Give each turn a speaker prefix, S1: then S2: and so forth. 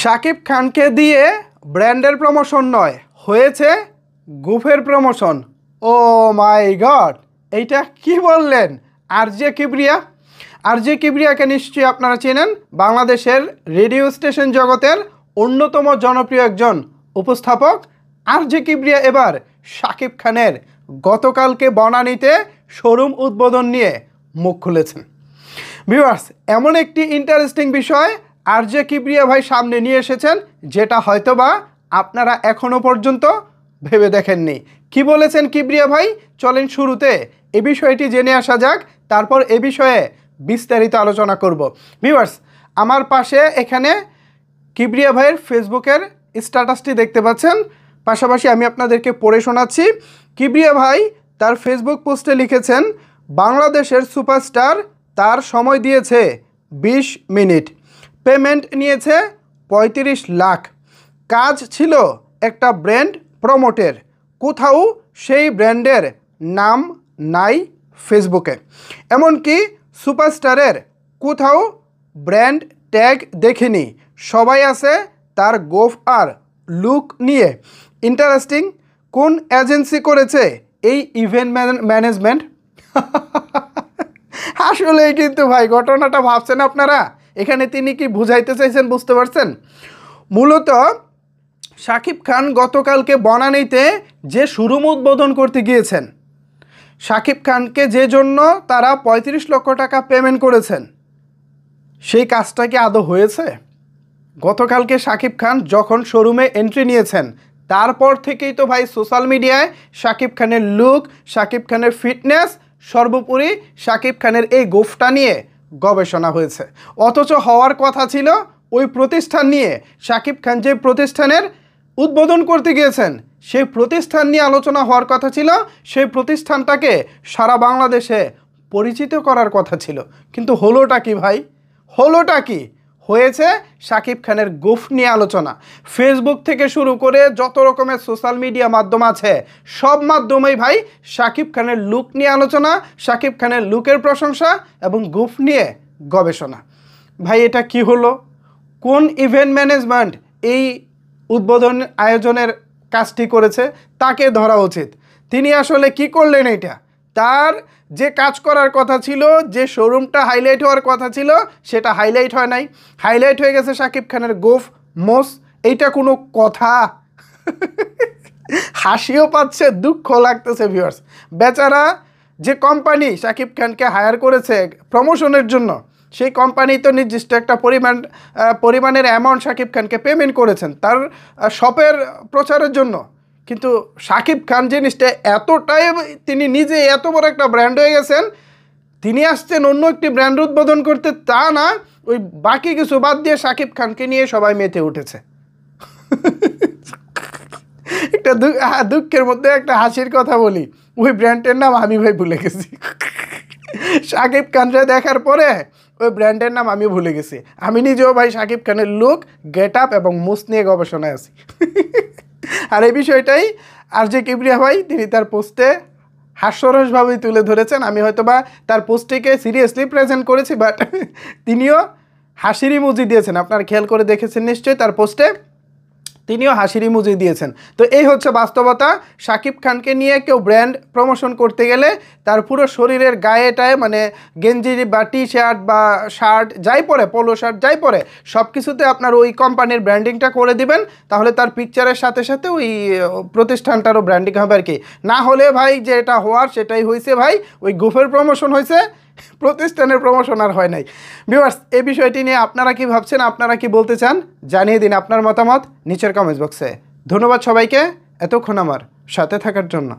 S1: শাকিব খানকে দিয়ে ব্র্যান্ডের প্রমোশন নয়, হয়েছে গুফের প্রমোশন। ও মাই গড, এইটা কি বললেন? আরজে কিবরিয়া। আরজে কিবরিয়াকে নিশ্চয়ই আপনারা চেনেন, বাংলাদেশের রেডিও স্টেশন জগতের অন্যতম জনপ্রিয় একজন উপস্থাপক। আরজে কিবরিয়া এবার শাকিব খানের গতকালকে বনানীতে শোরুম উদ্বোধন নিয়ে মুখ খুলেছেন। ভিউয়ার্স, এমন একটি ইন্টারেস্টিং বিষয় আরজে কিবরিয়া ভাই সামনে নিয়ে এসেছেন, যেটা হয়তোবা আপনারা এখনো পর্যন্ত ভেবে দেখেননি। কি বলেছেন কিবরিয়া ভাই? চলেন শুরুতে এই বিষয়টি জেনে আসা যাক, তারপর এ বিষয়ে বিস্তারিত আলোচনা করব। ভিউয়ার্স, আমার পাশে এখানে কিবরিয়া ভাইয়ের ফেসবুকের স্ট্যাটাসটি দেখতে পাচ্ছেন, পাশাপাশি আমি আপনাদেরকে পড়ে শোনাচ্ছি। কিবরিয়া ভাই তার ফেসবুক পোস্টে লিখেছেন, বাংলাদেশের সুপারস্টার তার সময় দিয়েছে 20 মিনিট, পেমেন্ট নিয়েছে 35 লাখ, কাজ ছিল একটা ব্র্যান্ড প্রমোটের, কোথাও সেই ব্র্যান্ডের নাম নাই ফেসবুকে, এমনকি সুপারস্টারের কোথাও ব্র্যান্ড ট্যাগ দেখিনি, সবাই আছে তার গোফ আর লুক নিয়ে। ইন্টারেস্টিং, কোন এজেন্সি করেছে এই ইভেন্ট ম্যানেজমেন্ট? আসলেই কিন্তু ভাই ঘটনাটা ভাবছেন আপনারা, এখানে তিনি কি বুঝাইতে চাইছেন বুঝতে পারছেন? মূলত শাকিব খান গতকালকে বনানীতে যে শোরুম উদ্বোধন করতে গিয়েছেন, শাকিব খানকে যে জন্য তারা 35 লক্ষ টাকা পেমেন্ট করেছেন, সেই কাজটা কি আদৌ হয়েছে? গতকালকে শাকিব খান যখন শোরুমে এন্ট্রি নিয়েছেন, তারপর থেকেই তো ভাই সোশ্যাল মিডিয়ায় শাকিব খানের লুক, শাকিব খানের ফিটনেস, সর্বোপরি শাকিব খানের এই গোফটা নিয়ে গবেষণা হয়েছে। অথচ হওয়ার কথা ছিল ওই প্রতিষ্ঠান নিয়ে, শাকিব খান যে প্রতিষ্ঠানের উদ্বোধন করতে গিয়েছেন সেই প্রতিষ্ঠান নিয়ে আলোচনা হওয়ার কথা ছিল, সেই প্রতিষ্ঠানটাকে সারা বাংলাদেশে পরিচিত করার কথা ছিল। কিন্তু হলোটা কি ভাই? হলোটা কি? হয়েছে শাকিব খানের গোফ নিয়ে আলোচনা। ফেসবুক থেকে শুরু করে যত রকমের সোশ্যাল মিডিয়া মাধ্যম আছে, সব মাধ্যমেই ভাই শাকিব খানের লুক নিয়ে আলোচনা, শাকিব খানের লুকের প্রশংসা এবং গোফ নিয়ে গবেষণা। ভাই এটা কি হলো? কোন ইভেন্ট ম্যানেজমেন্ট এই উদ্বোধন আয়োজনের কাজটি করেছে? তাকে ধরা উচিত। তিনি আসলে কি করলেন? এটা তার যে কাজ করার কথা ছিল, যে শোরুমটা হাইলাইট হওয়ার কথা ছিল, সেটা হাইলাইট হয় নাই। হাইলাইট হয়ে গেছে শাকিব খানের গোফ, মোস। এইটা কোনো কথা? হাসিও পাচ্ছে, দুঃখ লাগতেছে ভিউয়ার্স। বেচারা যে কোম্পানি শাকিব খানকে হায়ার করেছে প্রমোশনের জন্য, সেই কোম্পানি তো নির্দিষ্ট একটা পরিমাণের অ্যামাউন্ট শাকিব খানকে পেমেন্ট করেছেন তার শপের প্রচারের জন্য। কিন্তু শাকিব খান জিনিসটা এতটাই, তিনি নিজে এত বড় একটা ব্র্যান্ড হয়ে গেছেন, তিনি আসছেন অন্য একটি ব্র্যান্ড উদ্বোধন করতে, তা না, ওই বাকি কিছু বাদ দিয়ে শাকিব খানকে নিয়ে সবাই মেতে উঠেছে। একটা দুঃখের মধ্যে একটা হাসির কথা বলি, ওই ব্র্যান্ডের নাম আমি ভাই ভুলে গেছি। শাকিব খানরে দেখার পরে ওই ব্র্যান্ডের নাম আমি ভুলে গেছি। আমি নিজেও ভাই শাকিব খানের লুক, গেট আপ এবং মুস নিয়ে গবেষণায় আছি। আর এই বিষয়টাই আরজে কিবরিয়া ভাই তিনি তার পোস্টে হাস্যরসভাবেই তুলে ধরেছেন। আমি হয়তোবা তার পোস্টটিকে সিরিয়াসলি প্রেজেন্ট করেছি, বাট তিনিও হাসির ইমোজি দিয়েছেন। আপনারা খেয়াল করে দেখেছেন নিশ্চয়ই, তার পোস্টে তিনিও হাসির ইমোজি দিয়েছেন। তো এই হচ্ছে বাস্তবতা। শাকিব খানকে নিয়ে কেউ ব্র্যান্ড প্রমোশন করতে গেলে তার পুরো শরীরের গায়েটায়, মানে গেঞ্জি বা টি শার্ট বা শার্ট যাই পরে, পোলো শার্ট যাই পরে, সব কিছুতে আপনার ওই কোম্পানির ব্র্যান্ডিংটা করে দিবেন, তাহলে তার পিকচারের সাথে সাথে ওই প্রতিষ্ঠানটারও ব্র্যান্ডিং হবে আর কি। না হলে ভাই যেটা হওয়ার সেটাই হয়েছে ভাই, ওই গোফের প্রমোশন হয়েছে, প্রতিষ্ঠানের প্রমোশন আর হয় নাই। ভিউয়ার্স, এই বিষয়টি নিয়ে আপনারা কি ভাবছেন? আপনারা কি বলতে চান? জানিয়ে দিন আপনার মতামত নিচের কমেন্টস বক্সে। ধন্যবাদ সবাইকে এতক্ষণ আমার সাথে থাকার জন্য।